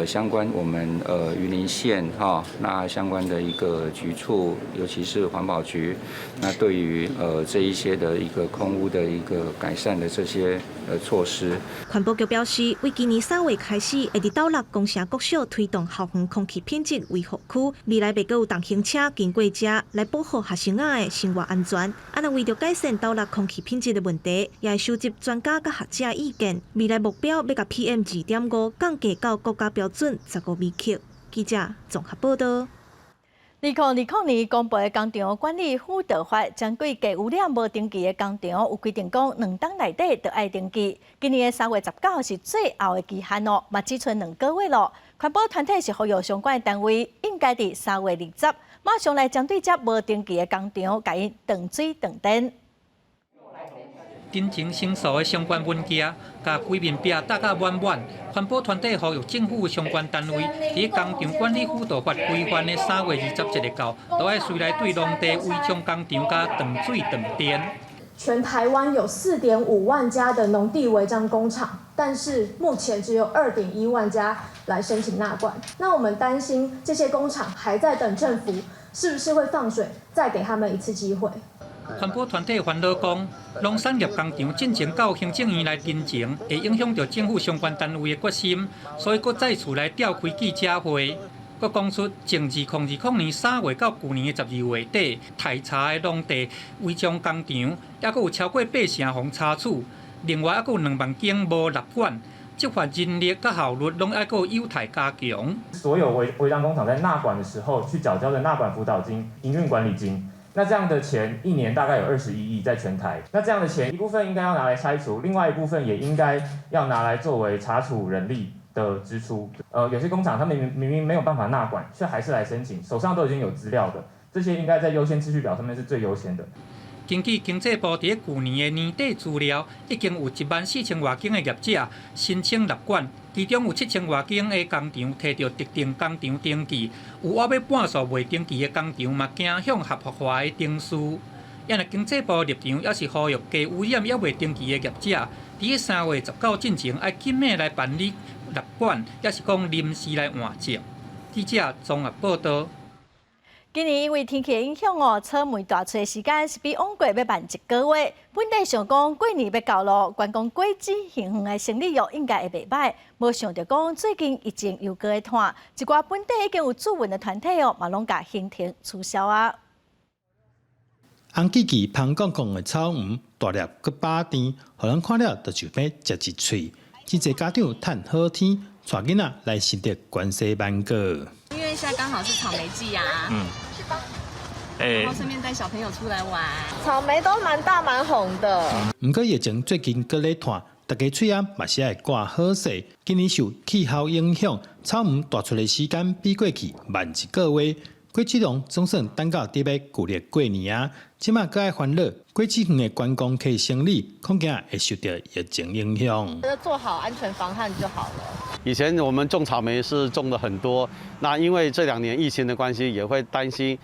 相关我们云林县哈，那相关的一个局处，尤其是环保局，那对于这一些的一个空污的一个改善的这些措施。环保局表示，为今年3月开始，会伫岛内公社国小推动校园空气品质维护区，未来袂阁有重型车经过这来保护学生仔的生活安全。为着改善岛内空气品质的问题，也会收集专家甲学者意见。未来目标要甲 PM2.5降低到国家标准15微克。记者综合报道。2020年公布的工厂管理辅导法，针对计污染无登记的工厂，有规定讲2天内底就要登记。今年的3月19是最后的期限哦，嘛只剩2个月咯。环保团体是呼吁相关的单位，应该伫3月20马上来针对这无登记的工厂，甲因断水断电。真情申诉的相关文件，甲规面壁搭甲满满。环保团体呼吁政府相关单位，伫工厂管理辅导法规范的3月27日到，都要随来对农地围墙工厂甲断水断电。全台湾有4.5万家的农地违章工厂，但是目前只有2.1万家来申请纳管。那我们担心这些工厂还在等政府是不是会放水，再给他们一次机会。环保团体烦恼讲，农产业工厂进前到行政院来进前，会影响到政府相关单位的决心，所以佫再次来召开记者会，佫讲出从2020年3月到去年12月底，台查的农地违章工厂，还佫有超过80成互查处，另外还佫有2万间无立管。执法人力甲效率拢要够优待加强。所有违章工厂在纳管的时候去缴交的纳管辅导金、营运管理金，那这样的钱一年大概有21亿在全台。那这样的钱一部分应该要拿来拆除，另外一部分也应该要拿来作为查处人力的支出。有些工厂他们明明没有办法纳管，却还是来申请，手上都已经有资料的，这些应该在优先次序表上面是最优先的。根据经济部伫去年的年底资料，已经有14000多间的业者申请纳管，其中有7000多间的工厂摕到特定工厂登记，有我要半数未登记的工厂嘛，走向合法化的程序。因为经济部立场也是呼吁低污染也未登记的业者，伫3月19进前要紧密来办理纳管，也是讲临时来换证。记者综合报道。今年因为天气的影响草莓大出的时间是比往过要慢1个月。本地想讲过年要到咯，观光果子幸运的生意应该会袂歹。无想到讲最近疫情又搁会拖，一寡本地已经有驻运的团体嘛拢甲兴停促销啊。红记记香港讲的草莓大粒佮饱甜，互人看了就想要食一喙。真侪家长趁好天，带囡仔来寻得关西芒果。因为现在刚好是草莓季啊，然后顺便带小朋友出来玩。草莓都蛮大蛮红的。不过疫情最近搁咧拖，大家喙仔嘛是爱挂好势。今年受气候影响，草莓大出的时间比过去慢1个月。果子农总算等到伫要旧历过年啊，即马搁爱烦恼果子园的观光客生意，恐惊会受到疫情影响。做好安全防范就好了。以前我们种草莓是种的很多，那因为这2年疫情的关系，也会担心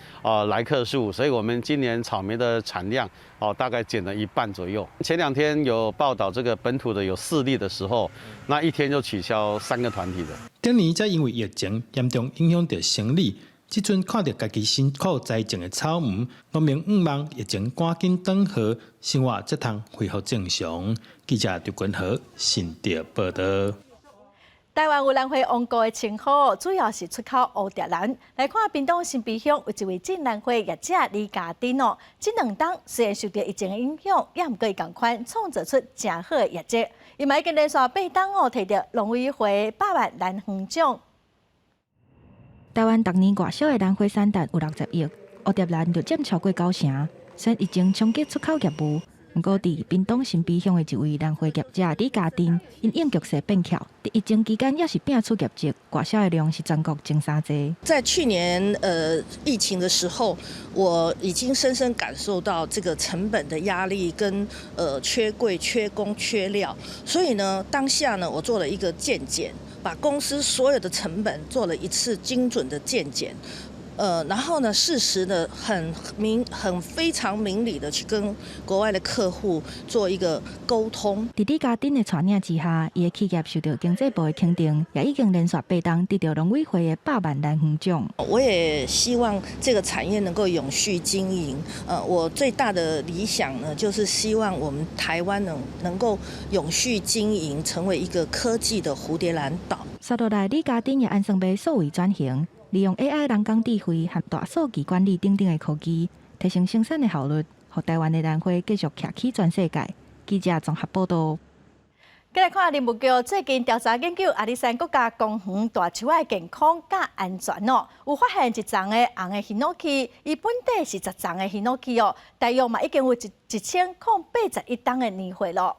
来客数，所以我们今年草莓的产量大概减了1半左右。前2天有报道这个本土的有4例的时候，那1天就取消3个团体的。今年才因为疫情严重影响到生意。即阵看到家己辛苦栽种的草莓，农民望疫情赶紧转好，生活才通恢复正常。记者刘君豪新竹报道。台湾有兰花王国的称号，主要是出口乌蝶兰。来看屏东新北乡有一位种兰花业者李家丁哦，这2冬虽然受到疫情的影响，也毋过伊共款创造出真好的业绩。伊嘛已经连续8冬摕到农委会100万兰花奖。台湾逐年外销的兰花产值有60亿，乌蝶兰就占超过90%，虽然已经冲击出口业务。不过，伫屏东新北乡的一位兰花业者李家丁，因应局势变巧，伫疫情期间也是拼出业绩，外销的量是全国前3座。在去年疫情的时候，我已经深深感受到这个成本的压力跟缺柜、缺工、缺料，所以呢，当下呢，我做了一个渐检。把公司所有的成本做了一次精准的渐检，然后呢，适时的非常明理的去跟国外的客户做一个沟通。在李家丁的带领之下，伊的企业受到经济部的肯定，也已经连续8冬得到农委会的100万兰花奖。我也希望这个产业能够永续经营。我最大的理想呢，就是希望我们台湾能够永续经营，成为一个科技的蝴蝶兰岛。接落来，李家丁也按算要数位转型。利用 AI 人工智慧和大数据管理等等的科技，提升生产的效率，让台湾的兰花继续徛起全世界。记者综合报道。再来看林务局最近调查研究阿里山国家公园大树的健康甲安全哦，有发现1丛的红的ヒノキ，伊本地是10丛的ヒノキ哦，大约嘛已经有1081吨的年岁咯。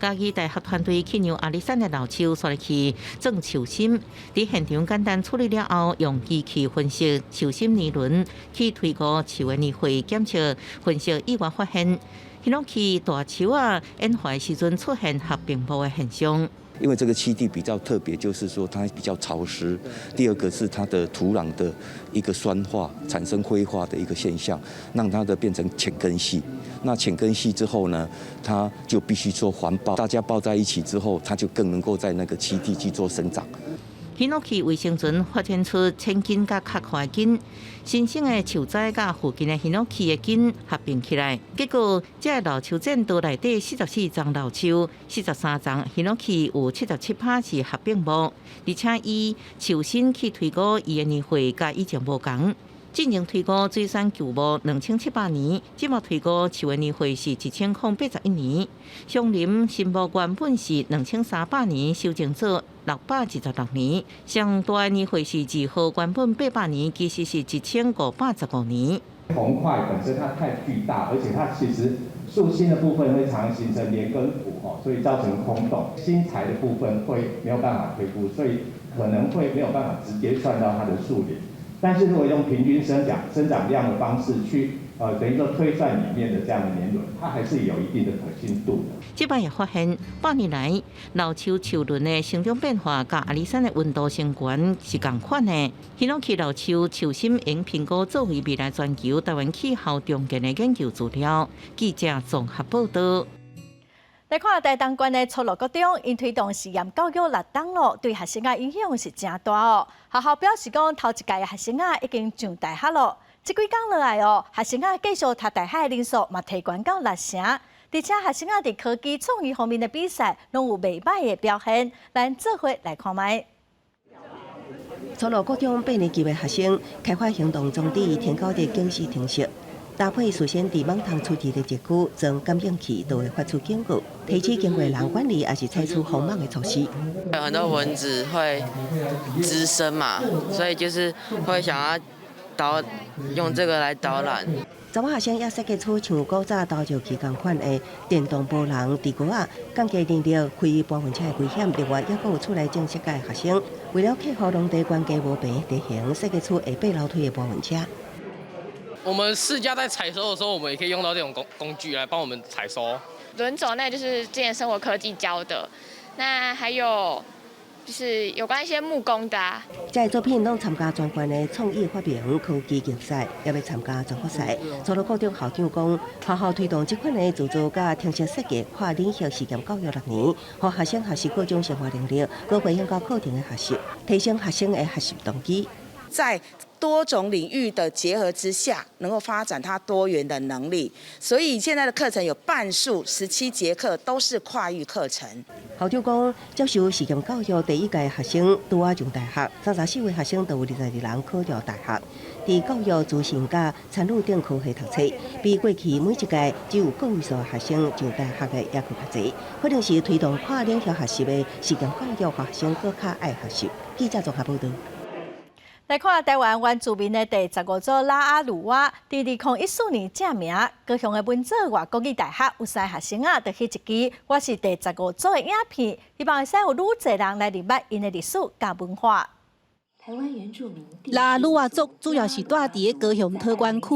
嘉义大学团队去让阿里山的老树刷去种树心，伫现场简单处理了后，用机器分析树心年轮，去推估树的年岁，检测分析以外发现，ヒノキ大树演化时阵出现合并部的现象。因为这个栖地比较特别，就是说它比较潮湿。第二个是它的土壤的一个酸化，产生灰化的一个现象，让它的变成浅根系。那浅根系之后呢，它就必须做环抱，大家抱在一起之后，它就更能够在那个栖地去做生长。ヒノキ卫生村发展出千根甲较宽的根，新生的树栽甲附近的ヒノキ的根合并起来，结果这老树栈道内底44丛老树，43丛ヒノキ有77%是合并部，而且以树身去推估伊的年岁甲以前无同。进行推估水产旧物2700年，即马推估树的年岁是1081年。松林新木原本是2300年，修正做626年。上大的年岁是2号原本800年，其实是1515年。红块本身它太巨大，而且它其实树心的部分会常常形成连根腐所以造成空洞。新材的部分会没有办法推估，所以可能会没有办法直接算到它的树龄。但是如果用平均生长量的方式去等于说推算里面的这样的年轮，它还是有一定的可信度的。即摆也发现，100年来老树树轮的生长变化，甲阿里山的温度相关是同款的。希望去老树树心应评估作为未来全球台湾气候中间的研究资料。记者综合报道。来看台东县的初鹿国中，因推动实验教育6档咯，对学生的影响是真大哦。学校表示讲，头一届的学生已经上大学咯。这几天落来哦，学生继续读大学的人数嘛提悬到6成，而且学生伫科技创意方面的比赛，拢有袂歹的表现。咱做伙来看卖。初鹿国中8年级的学生开发行动宗旨天高的警示程式。搭配事先伫网通出题的结果，将感应器都会发出警告，提起经过人管理，还是采取锋芒的措施。有很多蚊子会滋生嘛，所以就是会想要用这个来导览。查某学生也设计出像古早刀石器同款的电动波浪地锅啊，降低认到开搬运车的危险。另外，也有出来正式的学生，为了克服农地关系无平地形，设计出下背楼梯的搬运车。我们试驾在采收的时候，我们也可以用到这种工具来帮我们采收。轮轴那就是之前生活科技教的，那还有就是有关一些木工的。这作品拢参加全县的创意发明科技竞赛，也要参加全国赛。初鹿国中校长讲，学校推动这款的自主甲听识设计跨领域实验教育6年，让学生学习各种生活能力，佮培养到课程的学习，提升学生的学习动机。在多种领域的结合之下，能够发展他多元的能力。所以现在的课程有半数17节课都是跨域课程。校长讲，接受实验教育第1届学生拄啊上大学，34位学生都有22人考入大学。伫教育资讯甲参与等科系读册，比过去每一届只有个位数学生上大学的也更较侪。可能是推动跨领域学习的实验教育，学生更较爱学习。记者综合报道。来看台湾原住民的第15组拉阿鲁哇，伫2014年正名，高雄的文藻外国语大学有3学生就翕一支我是第15组的影片，希望会使有愈侪人来认捌因的历史甲文化。台湾原住民拉阿鲁哇族主要是住伫高雄桃园区，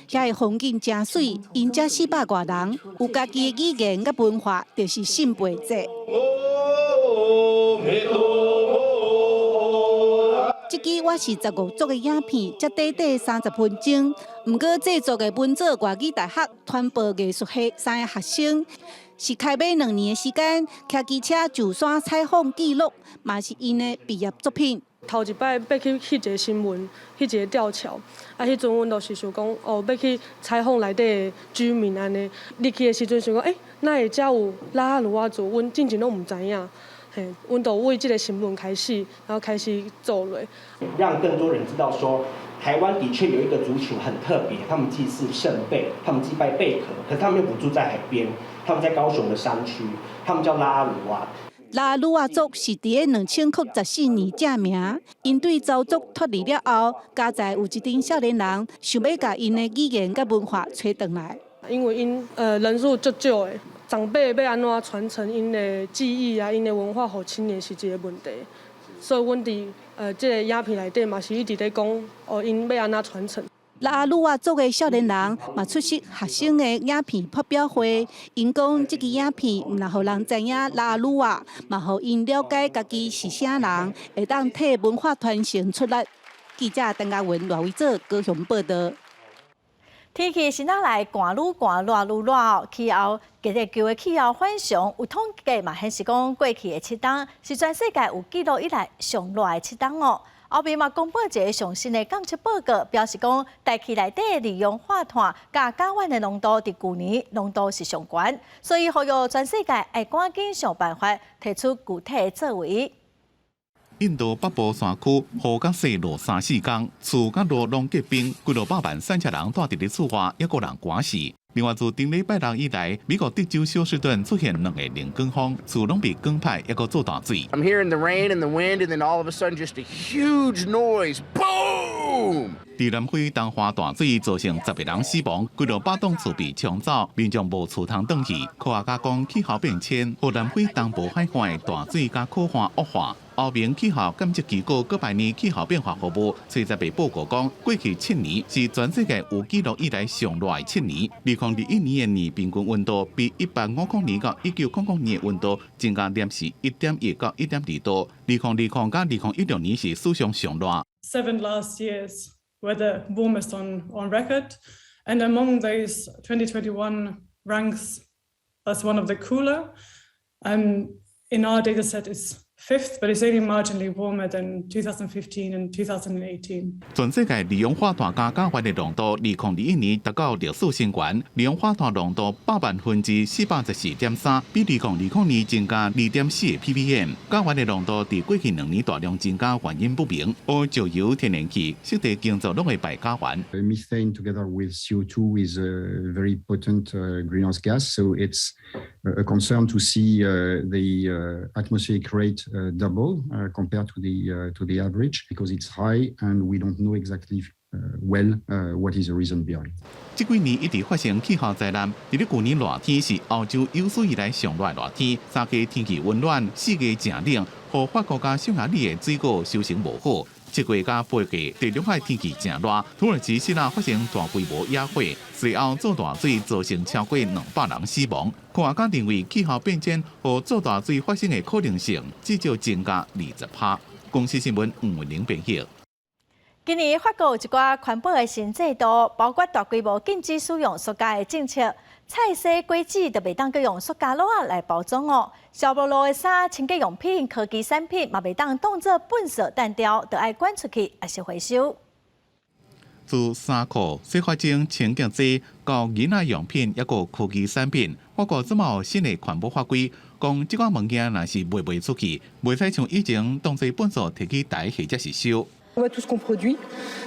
遐的风景真水，因遮400多人有家己的语言甲文化，就是信陪节。这支我是15组的影片，才短短30分钟。不过制作的文藻外语大学传播艺术系3个学生，是开码2年的时间，骑机车就山采访记录，嘛是因的毕业作品。头一摆要去翕一个新闻，翕一个吊桥，迄阵阮就是想讲，要去采访内底的居民安尼。入去的时阵想讲，哪会遮有拉阿鲁哇族？阮之前拢唔知影。阮就为这个新闻开始，然后开始做落，让更多人知道说，台湾的确有一个族群很特别，他们祭祀圣贝，他们祭拜贝壳，可是他们又不住在海边，他们在高雄的山区，他们叫拉阿鲁哇。拉阿鲁哇族是伫2014年正名，因对遭族脱离了后，家在有一群少年人想要把因的语言甲文化找回来，因为因人数足少的。长辈要安怎传承因的记忆啊，因的文化，给青年是一个问题。所以，阮伫这个影片内底嘛是一直在讲，因要安怎传承。拉阿鲁哇族的少年人嘛出席学生的影片发表会，因讲这支影片唔但互人知影拉阿鲁哇，嘛互因了解家己是啥人，会当替文化传承出来。记者陈嘉文、赖伟做高雄报道。天气先来寒愈寒，热愈热，气候地球的气候反常，有统计嘛显示讲过去的7冬是全世界有记录以来上热的7冬哦。后面嘛公布一个上新的监测报告，表示讲大气内底利用化碳甲甲烷的浓度，伫去年浓度是上悬，所以呼吁全世界要赶紧想办法提出具体的作为。印度北部山区雨甲雪落3-4天，厝甲路拢结冰，几落百万散车人住伫咧厝外，抑个人寒死。另外，自顶礼拜六以来，美国德州休斯顿出现2个零光风，厝拢被光派，抑个做大水。I'm hearing the rain and the wind, and then all of a sudden, just a huge noise, boom! 伫南非东华大水造成10个人死亡，几落百栋厝被冲走，民众无厝通转去。科学家讲，气候变迁和南非东部海岸的大水甲可汗恶化。欧盟气候监测机构各办理气候变化服务，最近被报告讲，过去7年是全世界有记录以来上热的7年。2021年的年平均温度比1850年到1900年的温度增加连是1.1到1.2度。2020到2016年是史上上热。 7 last years were the warmest on record, and among those, 2021 ranks as one of the cooler. In our data set, it's 5th, but it's only marginally warmer than 2015 and 2018. 全世界二氧化碳加甲烷的浓度，2021年达到历史新高，二氧化碳浓度414.3%，比2020年增加2.4 ppm。甲烷的浓度伫过去2年大量增加，原因不明。而石油、天然气、湿地建筑拢会排甲烷。Methane together with CO2 is a very potent greenhouse gas, so it's a concern to see the atmospheric rate double compared to the average because it's high and we don't know exactly well what is the reason behind. 这几年一直发生气候灾难，伫咧去年热天是欧洲有史以来上热热天，3个天气温暖，4个正冷，和法国加匈牙利的水果收成无好。7月加8月地中海天气正热，土耳其希腊发生大规模野火，随后做大水造成超过200人死亡。科学家认为气候变迁和做大水发生的可能性至少增加20%。公司新闻吴文玲编写。今年法国有一寡环保的新制度，包括大规模禁止使用塑胶的政策。菜色果子就袂当佮用塑胶袋来包装哦。小无路的衫、清洁用品、科技产品嘛袂当当作垃圾单掉，就爱捐出去，还是回收。自衫裤、洗发精、清洁剂到囡仔用品，抑个科技产品，法国即嘛有新的环保法规，讲即款物件若是卖出去，袂使像以前当作垃圾摕去台或者是收。On voit tout ce qu'on produit.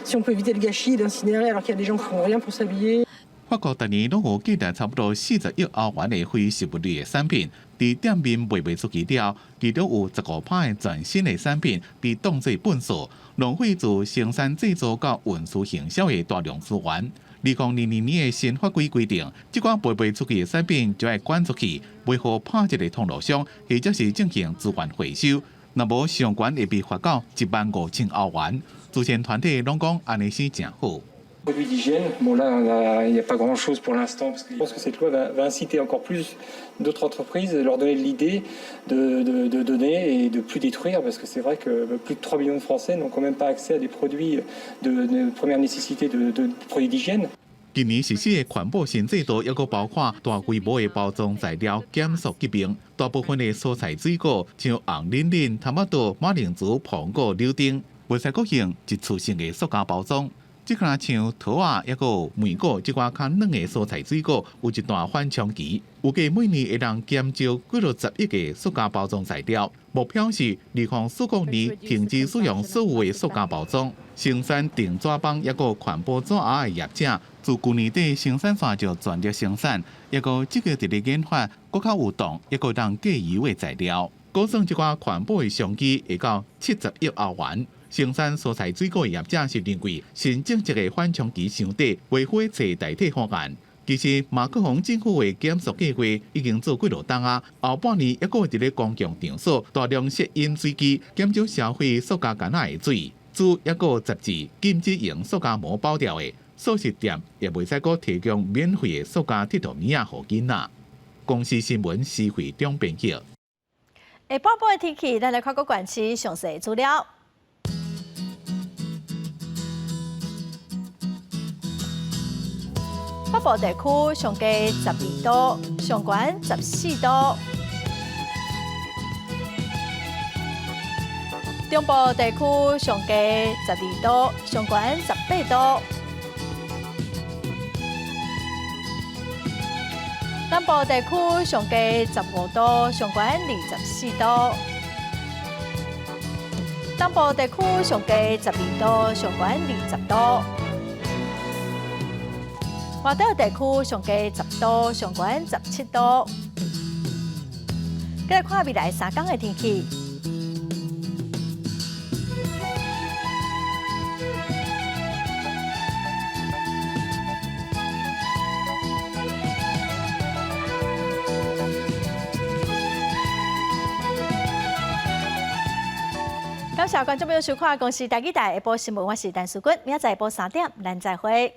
Si on peut éviter le gâchis et d'incinérer alors qu'il y a des gens qui font rien pour s'habiller. 法国逐年拢有计达差不多40亿欧元的非实物类的产品，伫店面卖出去了，其中有15%的全新的产品被当作垃圾，浪费自生产制造到运输行销的大量资源。2022年的新法规规定，即款卖出去的产品就要捐出去，卖互拍一个通路商，或者是进行资源回收。若无上悬会被罚到15000欧元。慈善团体拢讲安尼是正好。Produits d'hygiène, bon là, il n'y a pas grand-chose pour l'instant, parce que je pense que cette loi va inciter encore plus d'autres entreprises, leur donner l'idée de donner et de plus détruire, parce que c'est vrai que plus de 3 millions de Français n'ont quand même pas accès à des produits de première nécessité, de produits d'hygiène. 今年实施的环保新制度，抑个包括大规模的包装材料减速疾病，大部分的蔬菜水果像红玲玲、塔马豆、马铃薯、苹果、柳丁，袂使搁用一次性的塑胶包装。即款像桃啊，抑个梅果即款较软的蔬菜水果，有一段缓冲期，预计每年会让减少几落10亿个塑胶包装材料。目标是2045年停止使用所有的塑胶包装。生产电纸板抑个环保纸盒的业者，自去年底生产线就全力生产，抑个即个伫咧研发，搁较有动，抑个当过油的材料。估算即款环保的商机会到70亿欧元。生产蔬菜水果的业者是认为，新政策的缓冲期伤短，违法找代替方案。其实，马克宏政府的减塑计划已经做几落档啊，后半年抑个伫咧公共场所大量设饮水机，减少消费塑胶干仔的水。主抑个杂志禁止用塑胶膜包掉的素食店，也袂使阁提供免费的塑胶铁头米啊，互囡仔。公司新闻施惠中编辑。下半部的天气，咱来看各县市详细资料。北部地区上低12度，上悬14度；中部地区上低12度，上悬18度；南部地区上低15度，上悬24度；东部地区上低12度，上悬20度；华岛地区上低10度，上悬17度。再来看未来3天的天气。感谢观众朋友收看《公视台语台下晡新闻》，我是陈淑君，明仔载下晡3点，咱再会。